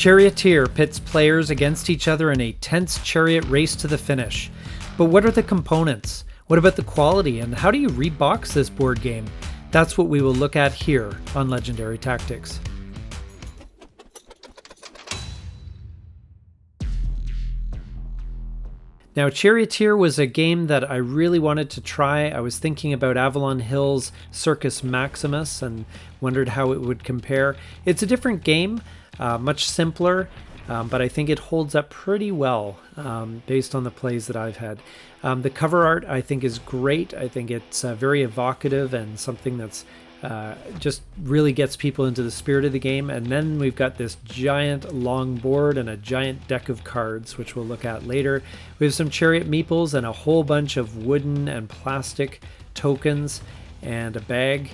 Charioteer pits players against each other in a tense chariot race to the finish. But what are the components? What about the quality, and how do you rebox this board game? That's what we will look at here on Legendary Tactics. Now, Charioteer was a game that I really wanted to try. I was thinking about Avalon Hill's Circus Maximus and wondered how it would compare. It's a different game, much simpler, but I think it holds up pretty well based on the plays that I've had. The cover art I think is great. I think it's very evocative and something that's just really gets people into the spirit of the game. And then we've got this giant long board and a giant deck of cards, which we'll look at later. We have some chariot meeples and a whole bunch of wooden and plastic tokens and a bag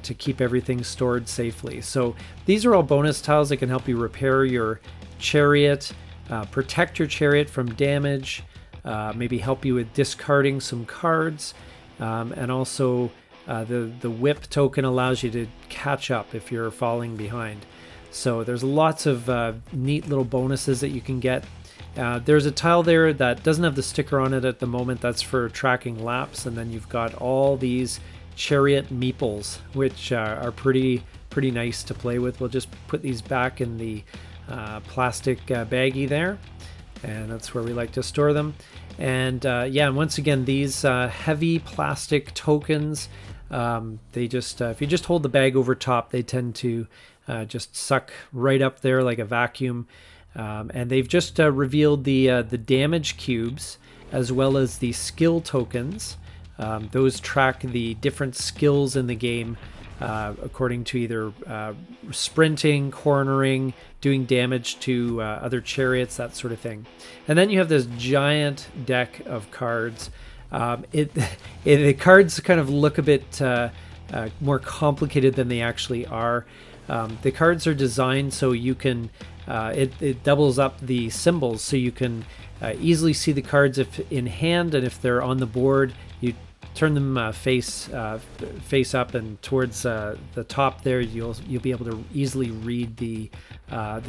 to keep everything stored safely. So these are all bonus tiles that can help you repair your chariot, protect your chariot from damage, maybe help you with discarding some cards, and also the whip token allows you to catch up if you're falling behind. So there's lots of neat little bonuses that you can get. There's a tile there that doesn't have the sticker on it at the moment. That's for tracking laps. And then you've got all these chariot meeples, which are pretty nice to play with. We'll just put these back in the plastic baggie there. And that's where we like to store them. And yeah, once again, these heavy plastic tokens, they just if you just hold the bag over top, they tend to just suck right up there like a vacuum. And they've just revealed the damage cubes as well as the skill tokens. Those track the different skills in the game according to either sprinting, cornering, doing damage to other chariots, that sort of thing. And then you have this giant deck of cards. The cards kind of look a bit more complicated than they actually are. The cards are designed so you can, it doubles up the symbols, so you can easily see the cards if in hand, and if they're on the board, you turn them face up and towards the top there. You'll be able to easily read the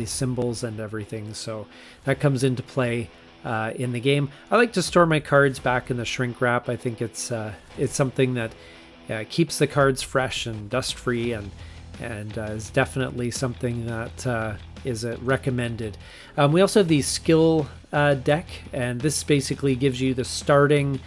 symbols and everything. So that comes into play in the game. I like to store my cards back in the shrink wrap. I think it's something that keeps the cards fresh and dust free, and is definitely something that is recommended. We also have the skill deck, and this basically gives you the starting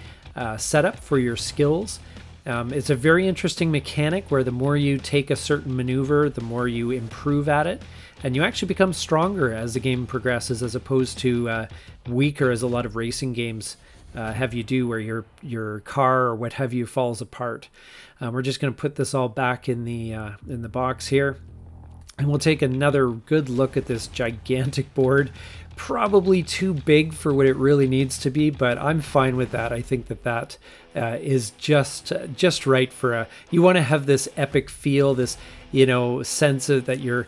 setup for your skills. It's a very interesting mechanic where the more you take a certain maneuver, the more you improve at it, and you actually become stronger as the game progresses, as opposed to weaker, as a lot of racing games have you do, where your car or what have you falls apart. We're just going to put this all back in the box here, and we'll take another good look at this gigantic board. Probably too big for what it really needs to be, but I'm fine with that. I think that is just right for you want to have this epic feel, this sense of that you're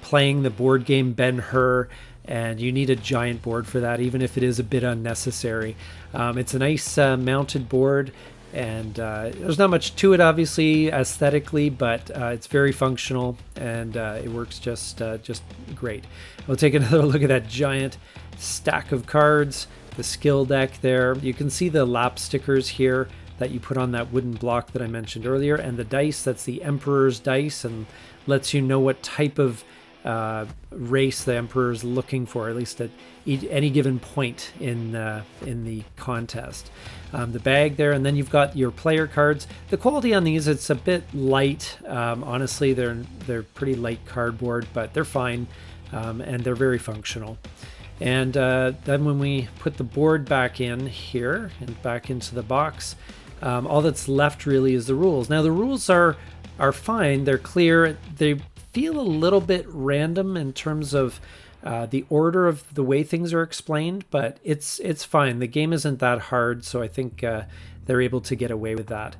playing the board game Ben-Hur, and you need a giant board for that, even if it is a bit unnecessary. It's a nice mounted board, and there's not much to it, obviously, aesthetically, but it's very functional, and it works just great. We'll take another look at that giant stack of cards, the skill deck there. You can see the lap stickers here that you put on that wooden block that I mentioned earlier, and the dice, that's the Emperor's dice, and lets you know what type of race the Emperor is looking for, at least at any given point in the contest. The bag there, and then you've got your player cards. The quality on these, it's a bit light. Honestly, they're pretty light cardboard, but they're fine, and they're very functional. And then when we put the board back in here and back into the box, all that's left really is the rules. Now the rules are fine. They're clear. They feel a little bit random in terms of the order of the way things are explained, but it's fine. The game isn't that hard, so I think they're able to get away with that.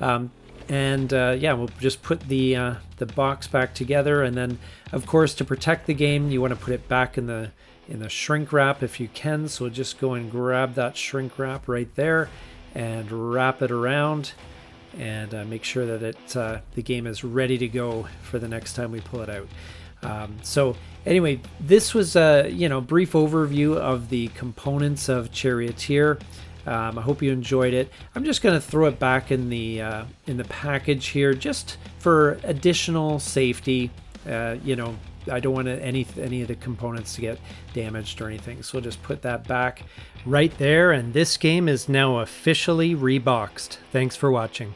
Yeah, we'll just put the box back together, and then of course, to protect the game, you want to put it back in the shrink wrap if you can. So just go and grab that shrink wrap right there and wrap it around, and make sure that the game is ready to go for the next time we pull it out. So anyway, this was a brief overview of the components of Charioteer. I hope you enjoyed it. I'm just going to throw it back in the package here, just for additional safety. I don't want any of the components to get damaged or anything, so we'll just put that back right there. And this game is now officially reboxed. Thanks for watching.